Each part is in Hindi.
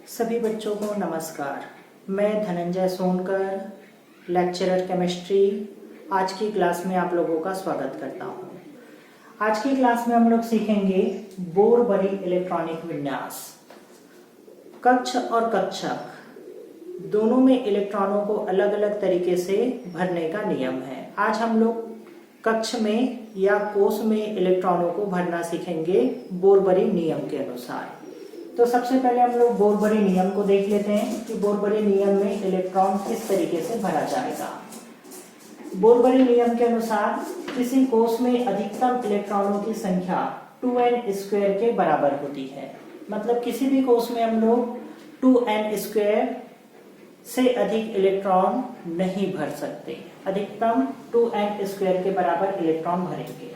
सभी बच्चों को नमस्कार। मैं धनंजय सोनकर, लेक्चरर केमिस्ट्री, आज की क्लास में आप लोगों का स्वागत करता हूँ। आज की क्लास में हम लोग सीखेंगे बोरबरी इलेक्ट्रॉनिक विन्यास। कक्ष और कक्षक दोनों में इलेक्ट्रॉनों को अलग अलग तरीके से भरने का नियम है। आज हम लोग कक्ष में या कोश में इलेक्ट्रॉनों को भरना सीखेंगे बोरबरी नियम के अनुसार। तो सबसे पहले हम लोग बोरबरी नियम को देख लेते हैं कि बोरबरी नियम में इलेक्ट्रॉन किस तरीके से भरा जाएगा। बोरबरी नियम के अनुसार किसी कोश में अधिकतम इलेक्ट्रॉनों की संख्या 2n² के बराबर होती है। मतलब किसी भी कोश में हम लोग 2n² से अधिक इलेक्ट्रॉन नहीं भर सकते। अधिकतम 2n² के बराबर इलेक्ट्रॉन भरेंगे।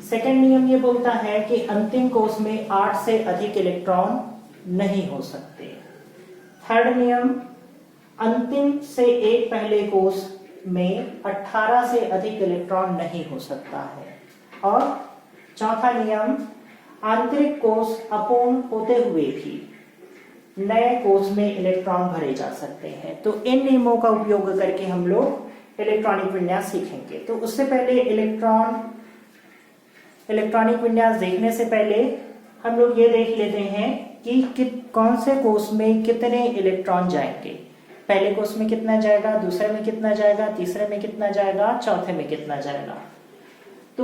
सेकेंड नियम ये बोलता है कि अंतिम कोश में 8 से अधिक इलेक्ट्रॉन नहीं हो सकते। थर्ड नियम, अंतिम से एक पहले कोश में 18 से अधिक इलेक्ट्रॉन नहीं हो सकता है। और चौथा नियम, आंतरिक कोश अपूर्ण होते हुए भी नए कोश में इलेक्ट्रॉन भरे जा सकते हैं। तो इन नियमों का उपयोग करके हम लोग इलेक्ट्रॉनिक विन्यास सीखेंगे। तो उससे पहले इलेक्ट्रॉनिक विन्यास देखने से पहले हम लोग ये देख लेते हैं कि कौन से कोश में कितने इलेक्ट्रॉन जाएंगे। पहले कोश में कितना जाएगा, दूसरे में कितना जाएगा, तीसरे में कितना जाएगा, चौथे में कितना जाएगा। तो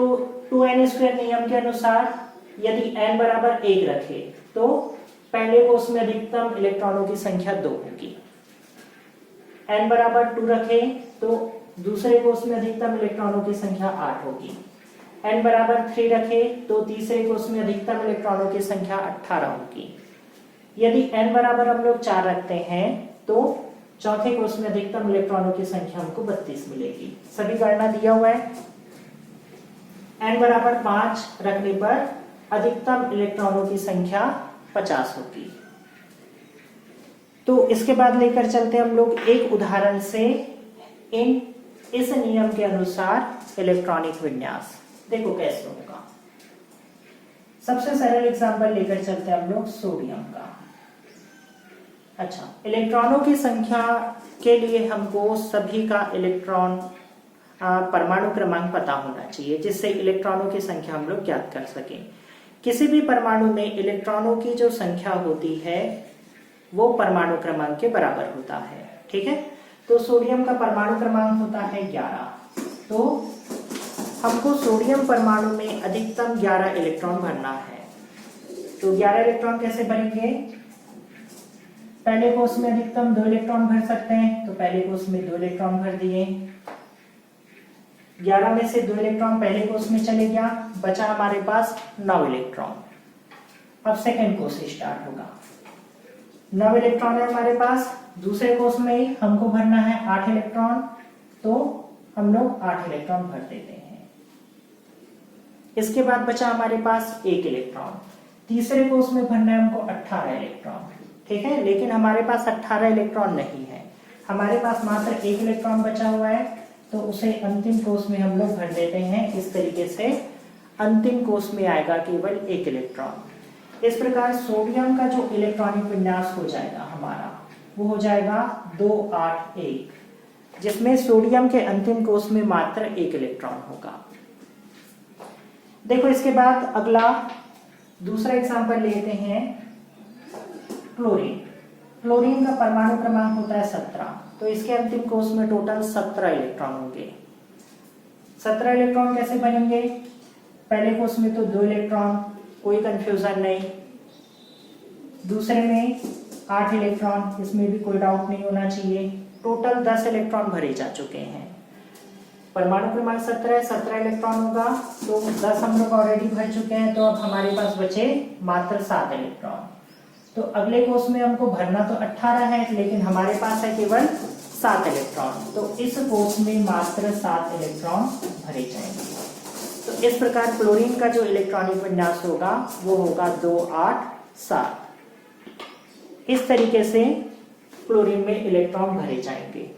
2n² नियम के अनुसार यदि n बराबर 1 रखे तो पहले कोश में अधिकतम इलेक्ट्रॉनों की संख्या 2 होगी। n बराबर 2 रखे तो दूसरे कोश में अधिकतम इलेक्ट्रॉनों की संख्या 8 होगी। n बराबर 3 रखे तो तीसरे कोश में अधिकतम इलेक्ट्रॉनों की संख्या 18 होगी। यदि n बराबर हम लोग 4 रखते हैं तो चौथे कोश में अधिकतम इलेक्ट्रॉनों की संख्या हमको 32 मिलेगी। सभी गणना दिया हुआ है। n बराबर 5 रखने पर अधिकतम इलेक्ट्रॉनों की संख्या 50 होगी। तो इसके बाद लेकर चलते हम लोग एक उदाहरण से इस नियम के अनुसार इलेक्ट्रॉनिक विन्यास। देखो कैसे होगा। सबसे सरल एग्जांपल लेकर चलते हैं हम लोग सोडियम का। अच्छा, इलेक्ट्रॉनों की संख्या के लिए हमको सभी का इलेक्ट्रॉन परमाणु क्रमांक पता होना चाहिए, जिससे इलेक्ट्रॉनों की संख्या हम लोग ज्ञात कर सकें। किसी भी परमाणु में इलेक्ट्रॉनों की जो संख्या होती है वो परमाणु क्रमांक के बराबर होता है। ठीक है, तो सोडियम का परमाणु क्रमांक होता है 11। तो हमको सोडियम परमाणु में अधिकतम 11 इलेक्ट्रॉन भरना है। तो 11 इलेक्ट्रॉन कैसे भरेंगे? पहले कोश में अधिकतम 2 इलेक्ट्रॉन भर सकते हैं, तो पहले कोश में 2 इलेक्ट्रॉन भर दिए। 11 में से 2 इलेक्ट्रॉन पहले कोश में चले गया, बचा हमारे पास 9 इलेक्ट्रॉन। अब सेकेंड कोश स्टार्ट होगा। 9 इलेक्ट्रॉन है हमारे पास। दूसरे कोश में हमको भरना है 8 इलेक्ट्रॉन, तो हम लोग 8 इलेक्ट्रॉन भर देते हैं। इसके बाद बचा हमारे पास 1 इलेक्ट्रॉन। तीसरे कोश में भरना है हमको 18 इलेक्ट्रॉन। ठीक है, लेकिन हमारे पास 18 इलेक्ट्रॉन नहीं है, हमारे पास मात्र 1 इलेक्ट्रॉन बचा हुआ है, तो उसे अंतिम कोश में हम लोग भर देते हैं। इस तरीके से अंतिम कोश में आएगा केवल 1 इलेक्ट्रॉन। इस प्रकार सोडियम का जो इलेक्ट्रॉनिक विन्यास हो जाएगा हमारा, वो हो जाएगा 2 8 1, जिसमें सोडियम के अंतिम कोश में मात्र 1 इलेक्ट्रॉन होगा। देखो इसके बाद अगला दूसरा एग्जांपल लेते हैं क्लोरीन। क्लोरीन का परमाणु क्रमांक होता है 17। तो इसके अंतिम कोश में टोटल 17 इलेक्ट्रॉन होंगे। 17 इलेक्ट्रॉन कैसे बनेंगे? पहले कोश में तो 2 इलेक्ट्रॉन, कोई कंफ्यूजन नहीं। दूसरे में 8 इलेक्ट्रॉन, इसमें भी कोई डाउट नहीं होना चाहिए। टोटल 10 इलेक्ट्रॉन भरे जा चुके हैं। परमाणु क्रमांक 17 इलेक्ट्रॉन होगा, तो 10 हम लोग ऑलरेडी भर चुके हैं। तो अब हमारे पास बचे मात्र 7 इलेक्ट्रॉन। तो अगले कोश में हमको भरना तो 18 है, लेकिन हमारे पास है केवल 7 इलेक्ट्रॉन। तो इस कोश में मात्र 7 इलेक्ट्रॉन भरे जाएंगे। तो इस प्रकार क्लोरीन का जो इलेक्ट्रॉनिक विन्यास होगा वो होगा 2 8 7। इस तरीके से क्लोरीन में इलेक्ट्रॉन भरे जाएंगे।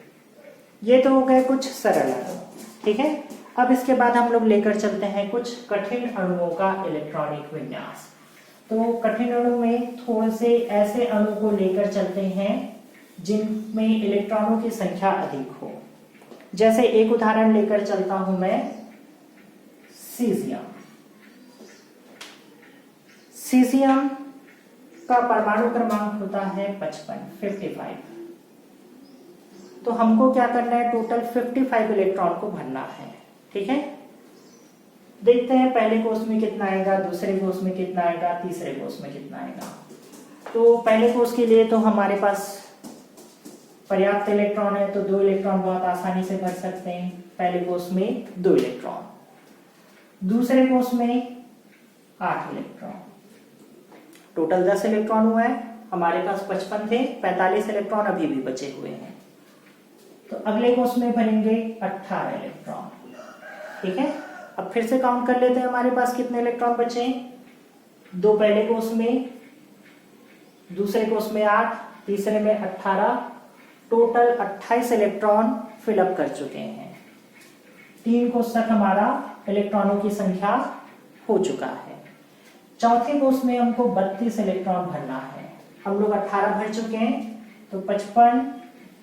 ये तो हो गए कुछ सरल अणु। ठीक है, अब इसके बाद हम लोग लेकर चलते हैं कुछ कठिन अणुओं का इलेक्ट्रॉनिक विन्यास। तो कठिन अणु में थोड़े से ऐसे अणु को लेकर चलते हैं जिनमें इलेक्ट्रॉनों की संख्या अधिक हो। जैसे एक उदाहरण लेकर चलता हूं मैं, सीजियम। सीजियम का परमाणु क्रमांक होता है 55। तो हमको क्या करना है, टोटल 55 इलेक्ट्रॉन को भरना है। ठीक है, देखते हैं पहले कोष में कितना आएगा, दूसरे कोष में कितना आएगा, तीसरे कोष में कितना आएगा। तो पहले कोष के लिए तो हमारे पास पर्याप्त इलेक्ट्रॉन है, तो 2 इलेक्ट्रॉन बहुत आसानी से भर सकते हैं। पहले कोष में 2 इलेक्ट्रॉन, दूसरे कोष में 8 इलेक्ट्रॉन, टोटल 10 इलेक्ट्रॉन हुआ है। हमारे पास 55 थे, 45 इलेक्ट्रॉन अभी भी बचे हुए हैं। तो अगले कोष में भरेंगे 18 इलेक्ट्रॉन। ठीक है, अब फिर से काउंट कर लेते हैं हमारे पास कितने इलेक्ट्रॉन बचे। 2 पहले कोष में, दूसरे कोष में 8, तीसरे में 18, टोटल 28 इलेक्ट्रॉन फिलअप कर चुके हैं। 3 कोष तक हमारा इलेक्ट्रॉनों की संख्या हो चुका है। चौथे कोष में हमको 32 इलेक्ट्रॉन भरना है। हम लोग 18 भर चुके हैं, तो 55,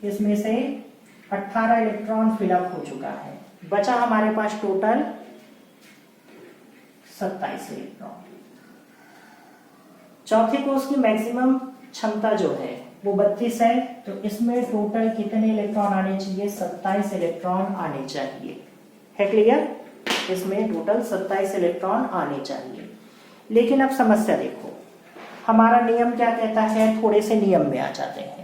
इसमें से 18 इलेक्ट्रॉन फिलअप हो चुका है। बचा हमारे पास टोटल 27 इलेक्ट्रॉन। चौथे कोष की मैक्सिमम क्षमता जो है वो 32 है, तो इसमें टोटल कितने इलेक्ट्रॉन आने चाहिए, 27 इलेक्ट्रॉन आने चाहिए। है क्लियर, इसमें टोटल 27 इलेक्ट्रॉन आने चाहिए। लेकिन अब समस्या देखो, हमारा नियम क्या कहता है, थोड़े से नियम में आ जाते हैं।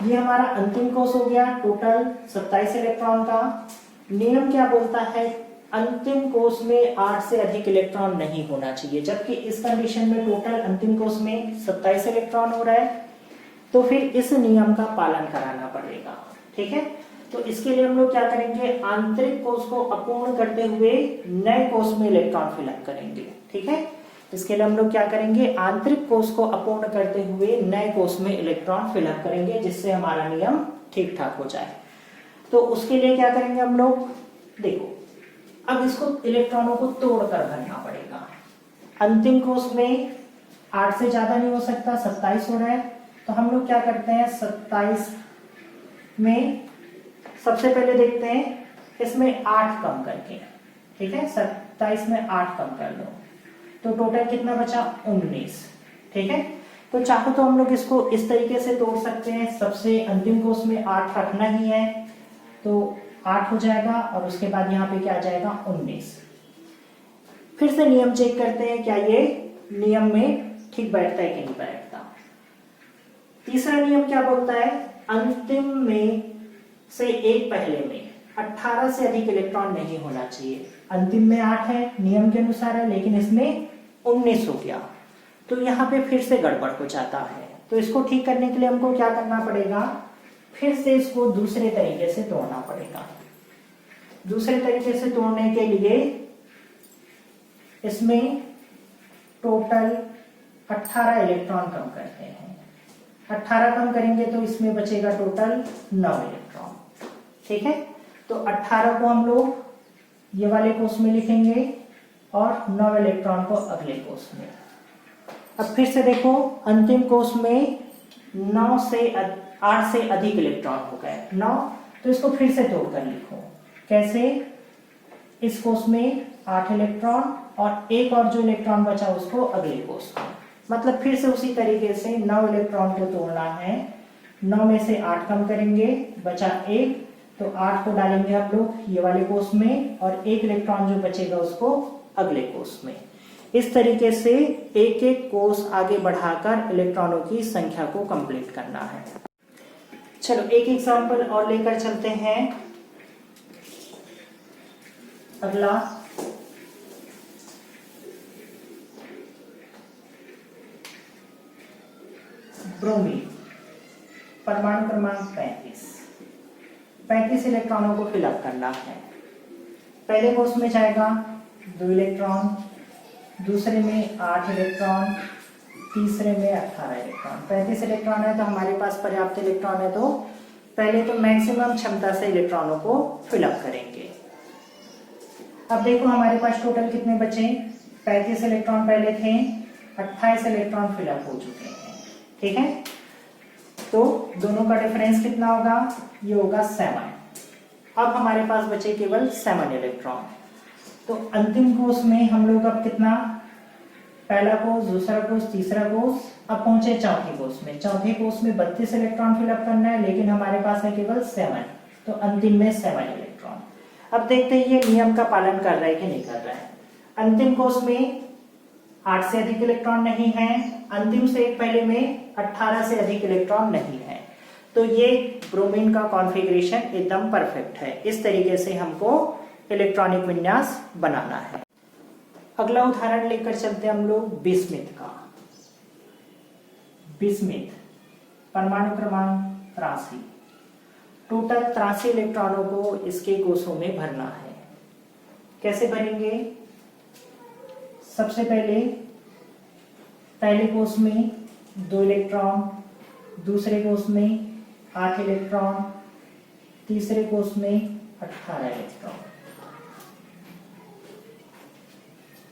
ये हमारा अंतिम कोष हो गया, टोटल 27 इलेक्ट्रॉन का। नियम क्या बोलता है, अंतिम कोष में 8 से अधिक इलेक्ट्रॉन नहीं होना चाहिए, जबकि इस कंडीशन में टोटल अंतिम कोष में 27 इलेक्ट्रॉन हो रहा है, तो फिर इस नियम का पालन कराना पड़ेगा। ठीक है, तो इसके लिए हम लोग क्या करेंगे, आंतरिक कोष को अपूर्ण करते हुए नए कोष में इलेक्ट्रॉन फिलअप करेंगे। ठीक है, इसके लिए हम लोग क्या करेंगे, आंतरिक कोष को अपूर्ण करते हुए नए कोष में इलेक्ट्रॉन फिलअप करेंगे, जिससे हमारा नियम ठीक ठाक हो जाए। तो उसके लिए क्या करेंगे हम लोग, देखो अब इसको इलेक्ट्रॉनों को तोड़कर भरना पड़ेगा। अंतिम कोष में 8 से ज्यादा नहीं हो सकता, 27 हो रहा है, तो हम लोग क्या करते हैं, 27 में सबसे पहले देखते हैं इसमें 8 कम करके। ठीक है, 27 में 8 कम कर दो, तो टोटल कितना बचा, 19। ठीक है, तो चाहो तो हम लोग इसको इस तरीके से तोड़ सकते हैं, सबसे अंतिम कोष में 8 रखना ही है, तो 8 हो जाएगा, और उसके बाद यहाँ पे क्या आ जाएगा, 19। फिर से नियम चेक करते हैं क्या ये नियम में ठीक बैठता है कि नहीं बैठता। तीसरा नियम क्या बोलता है, अंतिम में से एक पहले में 18 से अधिक इलेक्ट्रॉन नहीं होना चाहिए। अंतिम में 8 है, नियम के अनुसार है, लेकिन इसमें 19 हो गया, तो यहाँ पे फिर से गड़बड़ हो जाता है। तो इसको ठीक करने के लिए हमको क्या करना पड़ेगा, फिर से इसको दूसरे तरीके से तोड़ना पड़ेगा। दूसरे तरीके से तोड़ने के लिए इसमें टोटल 18 इलेक्ट्रॉन कम करते हैं। 18 कम करेंगे तो इसमें बचेगा टोटल 9 इलेक्ट्रॉन। ठीक है, तो 18 को हम लोग ये वाले कोष में लिखेंगे और 9 इलेक्ट्रॉन को अगले कोष में। अब फिर से देखो, अंतिम कोष में 8 से अधिक इलेक्ट्रॉन हो गए, 9, तो इसको फिर से तोड़कर लिखो। कैसे, इस कोष में 8 इलेक्ट्रॉन और एक और जो इलेक्ट्रॉन बचा उसको अगले कोष में, मतलब फिर से उसी तरीके से 9 इलेक्ट्रॉन को तोड़ना है। 9 में से 8 कम करेंगे, बचा 1, तो 8 को डालेंगे हम लोग ये वाले कोष में, और एक इलेक्ट्रॉन जो बचेगा उसको अगले कोष में। इस तरीके से एक एक कोष आगे बढ़ाकर इलेक्ट्रॉनों की संख्या को कंप्लीट करना है। चलो एक एग्जांपल और लेकर चलते हैं। अगला, ब्रोमीन, परमाणु क्रमांक 35 इलेक्ट्रॉनों को फिलअप करना है। पहले कोष में जाएगा 2 इलेक्ट्रॉन, दूसरे में 8 इलेक्ट्रॉन, तीसरे में 18 इलेक्ट्रॉन। 35 इलेक्ट्रॉन है तो हमारे पास पर्याप्त इलेक्ट्रॉन है, तो पहले तो मैक्सिमम क्षमता से इलेक्ट्रॉनों को फिलअप करेंगे। अब देखो हमारे पास टोटल कितने बचे, 35 इलेक्ट्रॉन पहले थे, 28 इलेक्ट्रॉन फिलअप हो चुके हैं। ठीक है, तो दोनों का डिफरेंस कितना होगा? ये होगा 7। अब हमारे पास बचे केवल 7 इलेक्ट्रॉन। तो अंतिम कोर्स में हम लोग अब कितना, पहला कोर्स, दूसरा कोर्स, तीसरा कोर्स, अब पहुंचे चौथे कोर्स में। चौथे कोर्स में 32 इलेक्ट्रॉन फिलअप करना है, लेकिन हमारे पास है केवल 7, तो अंतिम में 7 इलेक्ट्रॉन। अब देखते हैं ये नियम का पालन कर रहा है कि नहीं कर रहा है। अंतिम कोर्स में 8 से अधिक इलेक्ट्रॉन नहीं है, अंतिम से एक पहले में 18 से अधिक इलेक्ट्रॉन नहीं है, तो ये ब्रोमीन का कॉन्फ़िगरेशन एकदम परफेक्ट है। इस तरीके से हमको इलेक्ट्रॉनिक विन्यास बनाना है। अगला उदाहरण लेकर चलते हैं हम लोग बिस्मिथ का। बिस्मिथ परमाणु क्रमांक 83, टोटल 83 इलेक्ट्रॉनों को इसके कोषों में भरना है। कैसे भरेंगे? सबसे पहले कोष में 2 इलेक्ट्रॉन, दूसरे कोष में 8 इलेक्ट्रॉन, तीसरे कोष में 18 इलेक्ट्रॉन।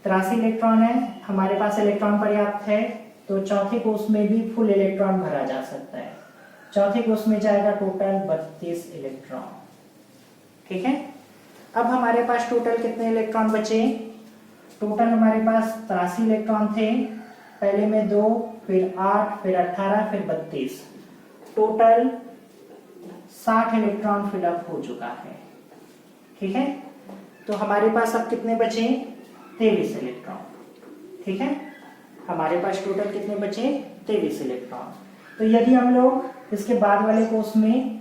83 इलेक्ट्रॉन है, हमारे पास इलेक्ट्रॉन पर्याप्त है, तो चौथे कोष में भी फुल इलेक्ट्रॉन भरा जा सकता है। चौथे कोष में जाएगा टोटल 32 इलेक्ट्रॉन। ठीक है, अब हमारे पास टोटल कितने इलेक्ट्रॉन बचे? टोटल हमारे पास 83 इलेक्ट्रॉन थे, पहले में 2, फिर 8, फिर 18, फिर 32, टोटल 60 इलेक्ट्रॉन फिलअप हो चुका है। ठीक है, तो हमारे पास अब कितने बचे? 23 इलेक्ट्रॉन। ठीक है, हमारे पास टोटल कितने बचे? 23 इलेक्ट्रॉन। तो यदि हम लोग इसके बाद वाले कोष में,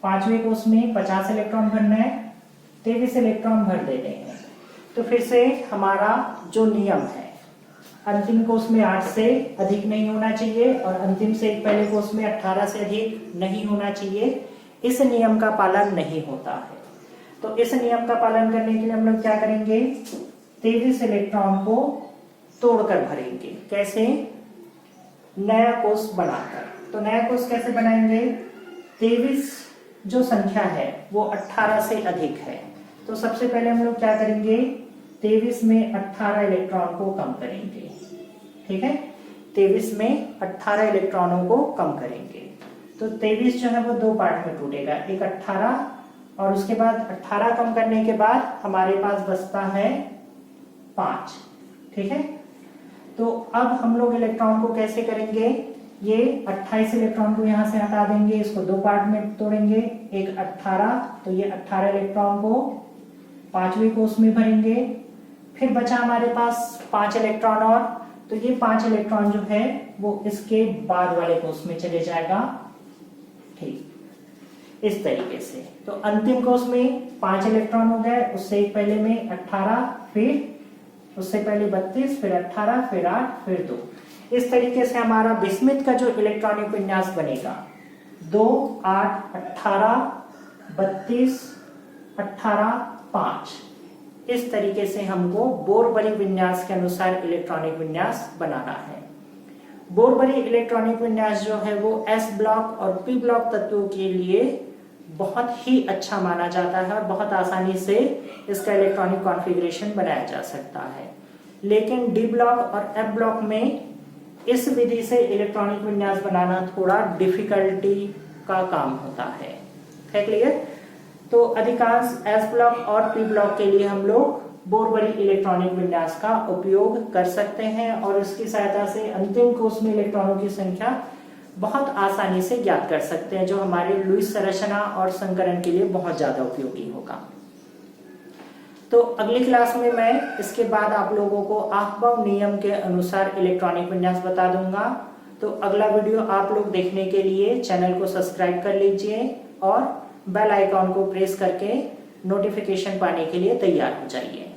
5वें कोष में 50 इलेक्ट्रॉन भरना है, 23 इलेक्ट्रॉन भर देते हैं, तो फिर से हमारा जो नियम है, अंतिम कोष में 8 से अधिक नहीं होना चाहिए और अंतिम से एक पहले कोष में 18 से अधिक नहीं होना चाहिए, इस नियम का पालन नहीं होता है। तो इस नियम का पालन करने के लिए हम लोग क्या करेंगे? 23 इलेक्ट्रॉन को तोड़कर भरेंगे। कैसे? नया कोष बनाकर। तो नया कोष कैसे बनाएंगे? 23 जो संख्या है वो 18 से अधिक है, तो सबसे पहले हम लोग क्या करेंगे? 23 में 18 इलेक्ट्रॉन को कम करेंगे। ठीक है, 23 में 18 इलेक्ट्रॉनों को कम करेंगे, तो 23 जो है वो 2 पार्ट में टूटेगा, एक 18 और उसके बाद 18 कम करने के बाद हमारे पास बचता है 5। ठीक है, तो अब हम लोग इलेक्ट्रॉन को कैसे करेंगे? ये 28 इलेक्ट्रॉन को यहाँ से हटा देंगे, इसको 2 पार्ट में तोड़ेंगे, एक 18, तो ये 18 इलेक्ट्रॉन को 5वें कोष में भरेंगे, फिर बचा हमारे पास 5 इलेक्ट्रॉन और, तो ये 5 इलेक्ट्रॉन जो है वो इसके बाद वाले कोष में चले जाएगा। ठीक, इस तरीके से। तो अंतिम कोष में 5 इलेक्ट्रॉन हो गए, उससे एक पहले में 18, फिर उससे पहले 32, फिर 18, फिर 8, फिर 2। इस तरीके से हमारा बिस्मिथ का जो इलेक्ट्रॉनिक विन्यास बनेगा 2, 8, 18, 32, 18, 5, इस तरीके से हमको बोरबरी विन्यास के अनुसार इलेक्ट्रॉनिक विन्यास बनाना है। बोरबरी इलेक्ट्रॉनिक विन्यास जो है वो एस ब्लॉक और पी ब्लॉक तत्वों के लिए बहुत ही अच्छा माना जाता है और बहुत आसानी से इसका इलेक्ट्रॉनिक कॉन्फ़िगरेशन बनाया जा सकता है। लेकिन डी ब्लॉक और एफ ब्लॉक में इस विधि से इलेक्ट्रॉनिक विन्यास बनाना थोड़ा डिफिकल्टी का काम होता है क्लियर? तो अधिकांश एस ब्लॉक और पी ब्लॉक के लिए हम लोग बोरबरी इलेक्ट्रॉनिक विन्यास का उपयोग कर सकते हैं और इसकी सहायता से अंतिम कोष में इलेक्ट्रॉनों की संख्या बहुत आसानी से ज्ञात कर सकते हैं, जो हमारे लुईस संरचना और संकरण के लिए बहुत ज्यादा उपयोगी होगा। तो अगली क्लास में मैं इसके बाद आप लोगों को आफ्बाउ नियम के अनुसार इलेक्ट्रॉनिक विन्यास बता दूंगा। तो अगला वीडियो आप लोग देखने के लिए चैनल को सब्सक्राइब कर लीजिए और बेल आइकॉन को प्रेस करके नोटिफिकेशन पाने के लिए तैयार हो जाइए।